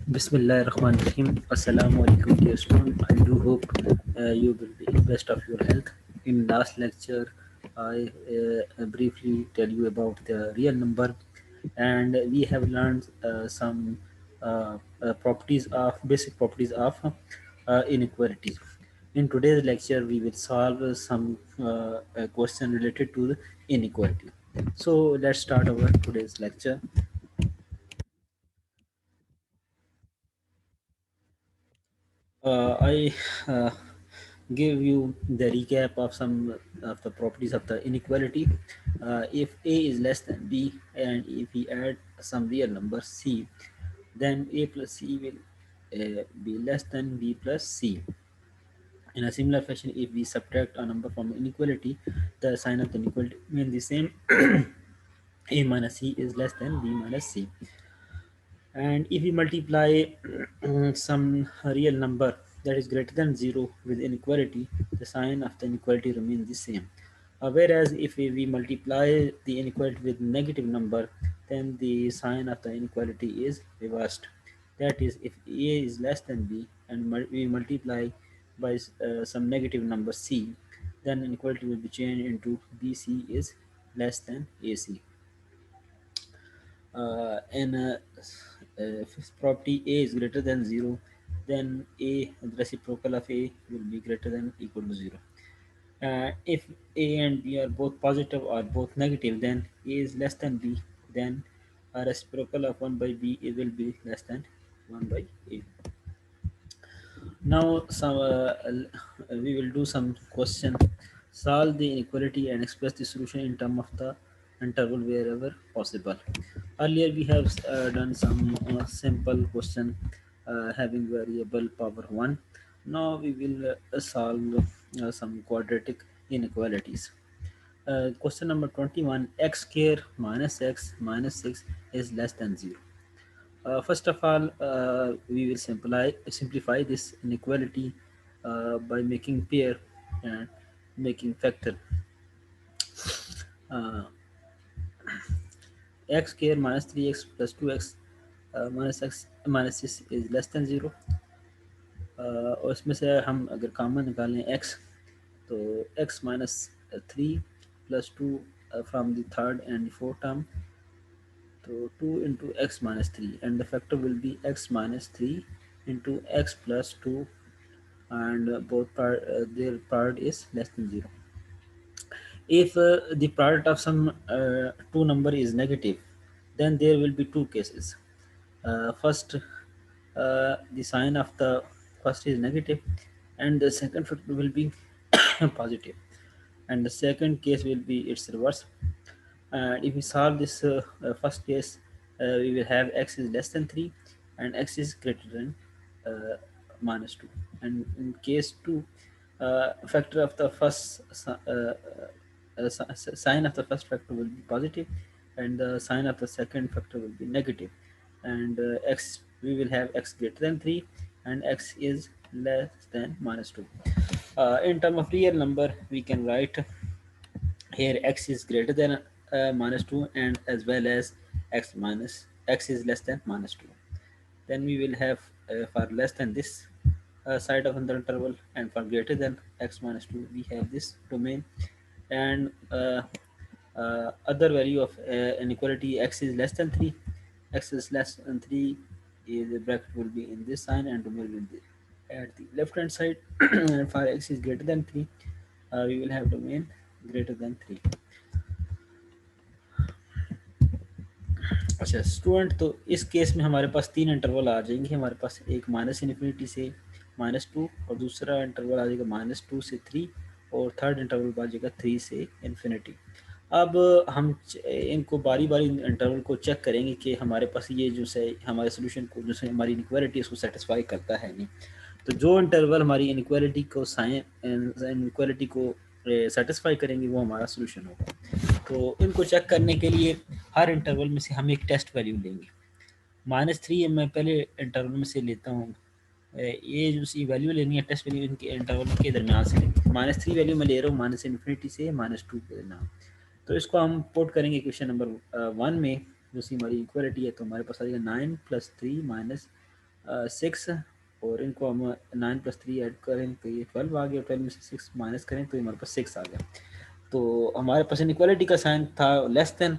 Bismillahirrahmanirrahim. Assalamu alaikum, dear student. I do hope you will be in best of your health. In last lecture, I briefly tell you about the real number, and we have learned some properties of basic properties of inequality. In today's lecture, we will solve some question related to the inequality. So let's start our today's lecture. I give you the recap of some of the properties of the inequality. If A is less than B and if we add some real number C, then A plus C will be less than B plus C. In a similar fashion, if we subtract a number from inequality, the sign of the inequality remains the same. A minus C is less than B minus C. And if we multiply some real number that is greater than 0 with inequality, the sign of the inequality remains the same. Whereas if we multiply the inequality with negative number, then the sign of the inequality is reversed. That is, if A is less than B and we multiply by some negative number C, then inequality will be changed into BC is less than AC. If property A is greater than 0, then A, the reciprocal of A will be greater than equal to 0. If A and B are both positive or both negative, then A is less than B, then a reciprocal of 1 by B it will be less than 1 by A. Now, we will do some question. Solve the inequality and express the solution in terms of the interval wherever possible. Earlier, we have done some simple question having variable power 1. Now, we will solve some quadratic inequalities. Question number 21, x square minus x minus 6 is less than 0. First of all, we will simplify this inequality by making pair and making factor. Uh, x square minus 3x plus 2x minus x minus 6 is less than 0. और इसमें से हम अगर common निकालें x, तो x minus 3 plus 2 from the third and the fourth term, so 2 into x minus 3, and the factor will be x minus 3 into x plus 2, and their product is less than 0. If the product of some two number is negative, then there will be two cases. First, the sign of the first is negative, and the second factor will be positive, and the second case will be its reverse. And if we solve this first case, we will have x is less than 3 and x is greater than uh, minus 2. And in case 2, factor of the first sign of the first factor will be positive and the sign of the second factor will be negative. And x, we will have x greater than 3 and x is less than minus 2. In term of real number, we can write here x is greater than minus 2 and as well as x is less than minus 2. Then we will have for less than this side of the interval, and for greater than x minus 2 we have this domain. And other value of inequality, x is less than 3, x is less than 3, the bracket will be in this sign and domain will be at the left hand side. And for x is greater than 3, we will have domain greater than 3. अच्छा student, तो इस case में हमारे पास तीन interval आ जाएंगे. हमारे पास एक minus infinity से -2, और दूसरा इंटरवल आ जाएगा -2 से 3, और थर्ड इंटरवल आ जाएगा 3 से इन्फिनिटी. अब हम इनको बारी बारी इंटरवल को चेक करेंगे कि हमारे पास ये जो से हमारे सोल्यूशन को, जो से हमारी इनक्वालिटी उसको सेटिस्फाई करता है नहीं. तो जो इंटरवल हमारी इनक्वालिटी को सेटिस्फाई करेंगे वो हमारा सोल्यूशन होगा. तो इनको चेक करने के लिए हर इंटरवल में से हम एक टेस्ट वैल्यू लेंगे. -3 मैं पहले इंटरवल में से लेता हूँ. ये जो सी वैल्यू लेनी है टेस्ट वैल्यू, इनके इंटरवल के दरमियान से लेंगे. -3 वैल्यू मैं ले रहा हूँ माइनस इन्फिनिटी से -2 के दरमियान. तो इसको हम पुट करेंगे क्वेश्चन नंबर 1 में. जो सी हमारी इक्वलिटी है, तो हमारे पास आ जाएगा 9 + 3 - 6, और इनको हम 9 + 3 ऐड करें तो ये 12 आ गया, 12 में से 6 माइनस करें तो ये हमारे पास 6 आ गया। तो हमारे पास इनइक्वालिटी का साइन था लेस देन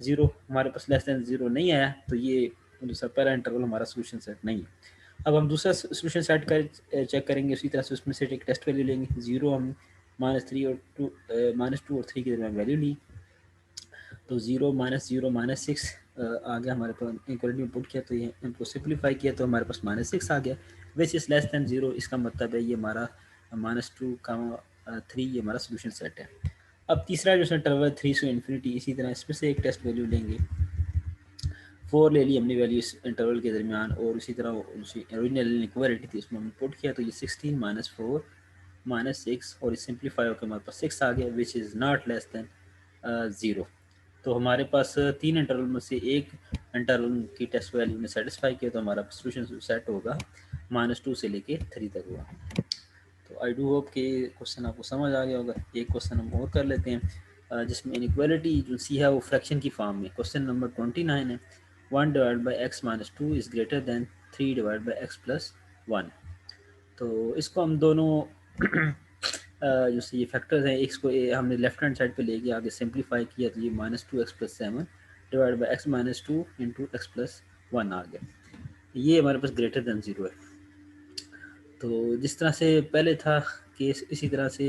0, हमारे पास लेस देन 0 नहीं आया, तो ये दूसरा पहला इंटरवल हमारा सोल्यूशन सेट नहीं है। अब हम दूसरा सोल्यूशन सेट कर चेक करेंगे, उसी तरह से उसमें से एक टेस्ट वैल्यू लेंगे। 0 हम -3 और 2 -2 और 3 के दरमियान वैल्यू ली, तो 0 -0 -6 आ गया हमारे पास। इक्वलिटी में पुट किया तो ये इनको सिंप्लीफाई किया तो हमारे पास -6 आ गया, विच इज़ लेस दैन 0। इसका मतलब है ये हमारा -2 का 3 ये हमारा सोल्यूशन सेट है। अब तीसरा जो इंटरवल 3 से इन्फिनिटी, इसी तरह इसमें से एक टेस्ट वैल्यू लेंगे। 4 ले ली हमने वैल्यू इस इंटरवल के दरमियान, और उसी तरह उसी ओरिजिनल इक्वालिटी थी उसमें हमने पुट किया, तो ये 16 -4 -6 और सिंप्लीफाई होकर हमारे पास 6 आ गया, which is not less than 0। तो हमारे पास तीन इंटरवल में से एक इंटरवल की टेस्ट वैल्यू ने सेटिस्फाई किया, तो हमारा सोल्यूशन सेट होगा -2 से लेके 3 तक हुआ। तो आई डू होप कि क्वेश्चन आपको समझ आ गया होगा। एक क्वेश्चन हम और कर लेते हैं जिसमें इनइक्वालिटी जो सी है वो फ्रैक्शन की फॉर्म में। क्वेश्चन नंबर 29 है, 1/x - 2 is greater then 3/x+1। तो इसको हम दोनों जो से ये फैक्टर्स हैं, एक्स को हमने लेफ्ट हैंड साइड पे लेके आगे सिंप्लीफाई किया, तो ये -2x+7 divide by x-2 × x+1 आ गया। ये हमारे पास ग्रेटर देन 0 है। तो जिस तरह से पहले था केस, इसी तरह से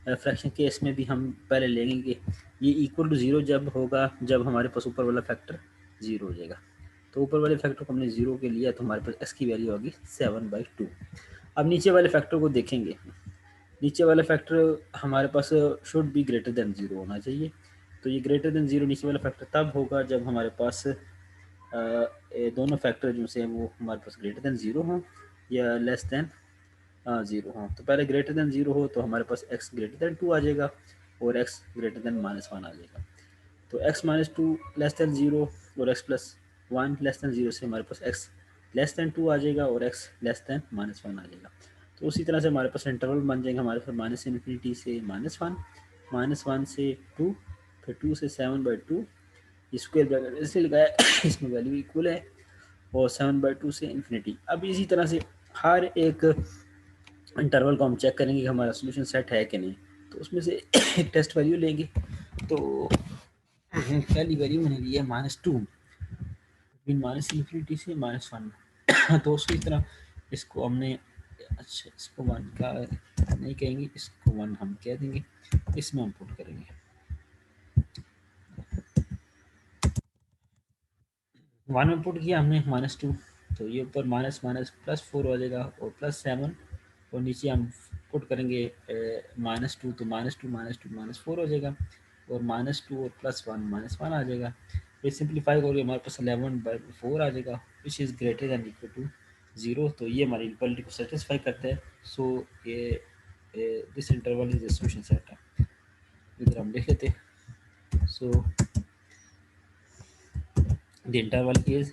फ्रैक्शन केस में भी हम पहले लेंगे कि ये इक्वल टू 0 जब होगा जब हमारे पास ऊपर वाला फैक्टर 0 हो जाएगा। तो ऊपर वाले फैक्टर को हमने 0 के लिया, तो हमारे पास x की वैल्यू होगी 7/2। अब नीचे वाले फैक्टर को देखेंगे। नीचे वाला फैक्टर हमारे पास शुड बी ग्रेटर देन 0 होना चाहिए। तो ये ग्रेटर देन 0 नीचे वाला फैक्टर तब होगा जब हमारे पास ये दोनों फैक्टर जो से वो हमारे पास ग्रेटर देन 0 हों या लेस देन 0 हों। तो पहले ग्रेटर देन 0 हो तो हमारे पास x ग्रेटर देन 2 आ जाएगा और x ग्रेटर देन -1 आ जाएगा। तो x-2 लेस देन 0 और x+1 लेस देन 0 से हमारे पास x लेस देन 2 आ जाएगा और x लेस देन -1 आ जाएगा। तो उसी तरह से हमारे पास इंटरवल बन जाएगा हमारे पास -∞ से -1, -1 से 2, फिर 2 से 7/2। स्क्वायर ब्रैकेट इसलिए लगाया इसमें वैल्यू इक्वल है, और 7/2 से इन्फिनिटी। अब इसी तरह से हर एक इंटरवल को हम चेक करेंगे कि हमारा सोल्यूशन सेट है कि नहीं। तो उसमें से एक टेस्ट वैल्यू लेंगे। तो पहली वैल्यू मैंने ली है -2 बिन -∞ से -1। तो उसी तरह इसको हमने, अच्छा इसको 1 का नहीं कहेंगे, इसको 1 हम कह देंगे, इसमें हम पुट करेंगे 1 में पुट किया हमने -2, तो ये ऊपर माइनस माइनस +4 हो जाएगा और +7, और नीचे हम पुट करेंगे -2, तो -2 -2 -4 हो जाएगा, और -2 और +1 -1 आ जाएगा। ये सिंप्लीफाई करके हमारे पास 11/4 आ जाएगा, which is greater than equal to 0। तो ये हमारी इक्वलिटी को सेटिस्फाई करता है। सो ये this interval is a solution set है। इधर हम लिख लेते हैं। So the interval is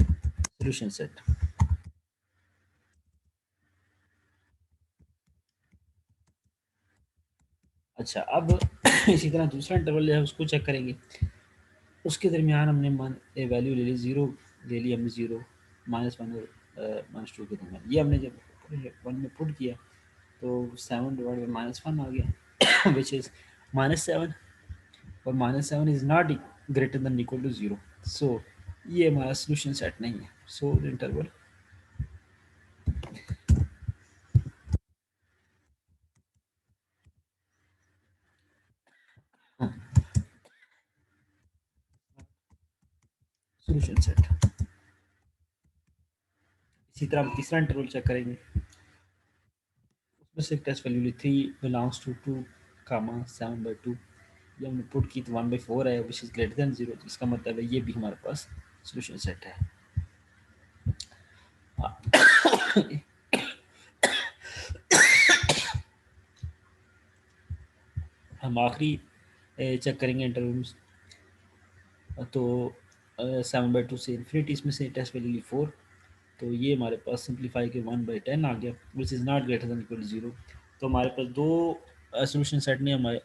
solution set. अच्छा, अब इसी तरह दूसरा इंटरवल है उसको चेक करेंगे। उसके दरमियान हमने वैल्यू ले ली 0, ले ली हमने 0, -1 और -2 के दरमियान। ये हमने जब 1 में पुट किया तो 7 डिवाइड बाई -1 आ गया, विच इज़ -7, और -7 is not greater than equal to 0। So ये हमारा सोल्यूशन सेट नहीं है। So interval solution set. इसी तरह हम तीसरा इंटरवल चेक करेंगे। उसमें से एक टेस्ट वैल्यू ली 3 बिलोंग्स टू 2 7/2। ये हमने पुट की तो 1/4 है, विच इज़ ग्रेटर देन 0। तो इसका मतलब है ये भी हमारे पास सोल्यूशन सेट है। हम आखिरी चेक करेंगे इंटरवल्स। तो 7/2 से इन्फिनिटी, इसमें से टेस्ट वैल्यू ली 4। तो ये हमारे पास सिंप्लीफाई के 1/10 आ गया, which is not greater than equal to 0। तो हमारे पास दो सोल्यूशन सेट ने हमारे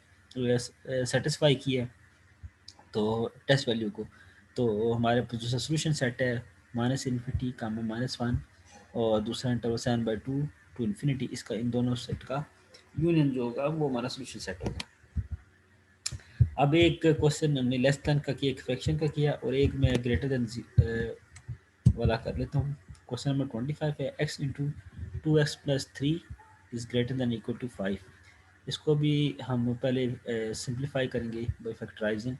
सेटिस्फाई किया तो टेस्ट वैल्यू को। तो हमारे पास जो सोल्यूशन सेट है माइनस इन्फिनिटी कामा -1 और दूसरा इंटरवल 7/2 टू इन्फिनिटी, इसका इन दोनों सेट का यूनियन जो होगा वो हमारा सोल्यूशन सेट होगा। अब एक क्वेश्चन हमने लेस देन का किया, एक फ्रैक्शन का किया, और एक मैं ग्रेटर देन वाला कर लेता हूँ। क्वेश्चन नंबर 25 है x into 2x plus 3 is greater than equal to 5। इसको भी हम पहले सिंप्लीफाई करेंगे बाई फैक्टराइजिंग।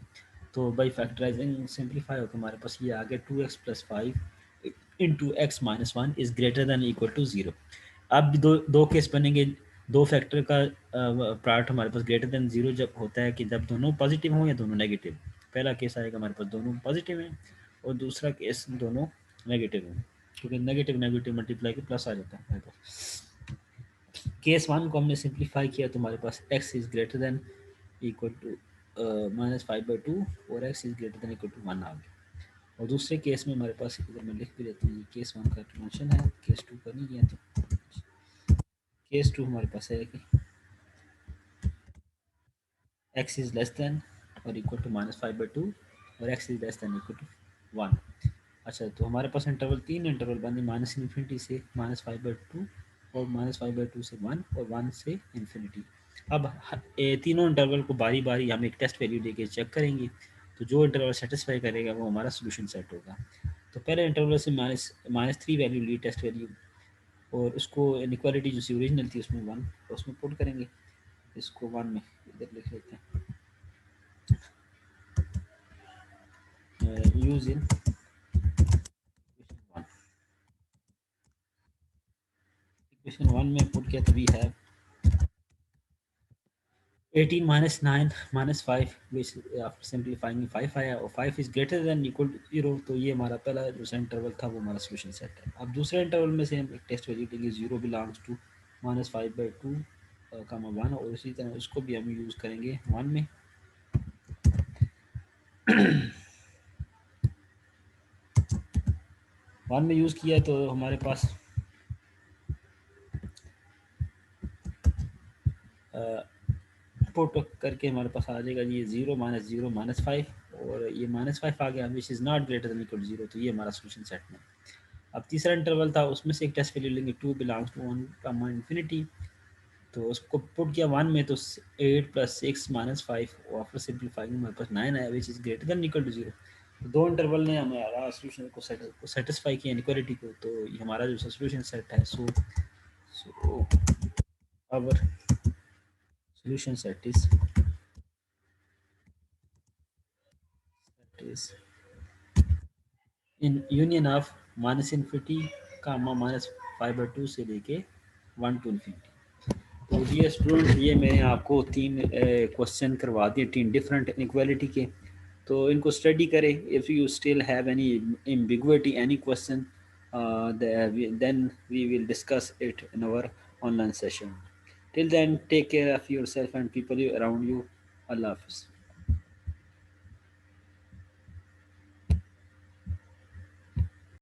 तो बाई फैक्टराइजिंग सिंप्लीफाई होकर हमारे पास ये आ गया 2x प्लस 5 into x minus 1 is greater than equal to 0। अब दो दो केस बनेंगे। दो फैक्टर का प्रोडक्ट हमारे पास ग्रेटर देन 0 जब होता है कि जब दोनों पॉजिटिव हों या दोनों नेगेटिव। पहला केस आएगा हमारे पास दोनों पॉजिटिव हैं, और दूसरा केस दोनों नेगेटिव हैं, क्योंकि नेगेटिव नेगेटिव मल्टीप्लाई के प्लस आ जाता है हमारे पास। केस वन को हमने सिंप्लीफाई किया तो हमारे पास x is greater than equal to -5/2 और x is greater than equal to 1 आ गया। और दूसरे केस में हमारे पास, इधर मैं लिख भी देता हूँ, केस वन का एक्सप्लेनेशन है, केस टू का नहीं है। तो केस टू हमारे पास है कि x इज़ लेस देन और इक्वल टू -5/2 और x is less than equal to 1। अच्छा, तो हमारे पास इंटरवल तीन इंटरवल बने, माइनस इन्फिनिटी से -5/2 और -5/2 से 1 और 1 से इन्फिनिटी। अब तीनों इंटरवल को बारी बारी हम एक टेस्ट वैल्यू देके चेक करेंगे, तो जो इंटरवल सेटिस्फाई करेगा वो हमारा सोल्यूशन सेट होगा। तो पहले इंटरवल से माइनस 3 वैल्यू ली टेस्ट वैल्यू, और उसको इनइक्वालिटी जो सी ओरिजिनल थी उसमें 1 उसमें पुट करेंगे। इसको 1 में इधर लिख लेते हैं, यूज इन इक्वेशन 1 में पुट किया तो we have 18 minus 9 minus 5 which after simplifying 5 आया, और 5 is greater than equal to 0। तो ये हमारा पहला दूसरा इंटरवल था वो हमारा सोल्यूशन सेट है। अब दूसरे इंटरवल में से हम एक टेस्ट वैल्यू देंगे 0 बिलोंग्स टू -5/2 कामा 1, और इसी तरह उसको भी हम यूज़ करेंगे 1 में। 1 में यूज़ किया तो हमारे पास पुट करके हमारे पास आ जाएगा ये 0 -0 -5, और ये -5 आ गया which is not greater than equal to 0। तो ये हमारा सोल्यूशन सेट में। अब तीसरा इंटरवल था उसमें से एक टेस्ट वैल्यू लेंगे 2 बिलोंग्स टू 1 कामा इन्फिनिटी। तो उसको पुट किया 1 में तो 8 प्लस 6 -5 और आफ्टर सिंप्लीफाइंग हमारे पास 9 आया which is greater than equal to 0। तो दो इंटरवल ने हमारा सोल्यूशन को सेटिस्फाई किया इनक्वालिटी को, तो ये हमारा जो सोल्यूशन सेट है। So our solution set is in union of minus infinity comma -5/2 से लेके 1 टू इन्फिनिटी। तो डियर स्टूडेंट, ये मैंने आपको तीन क्वेश्चन करवा दिए, तीन डिफरेंट इनक्वालिटी के। तो इनको स्टडी करें। If you still have any ambiguity any question, then we will discuss it in our online session. Till then, take care of yourself and people around you. Allah Hafiz.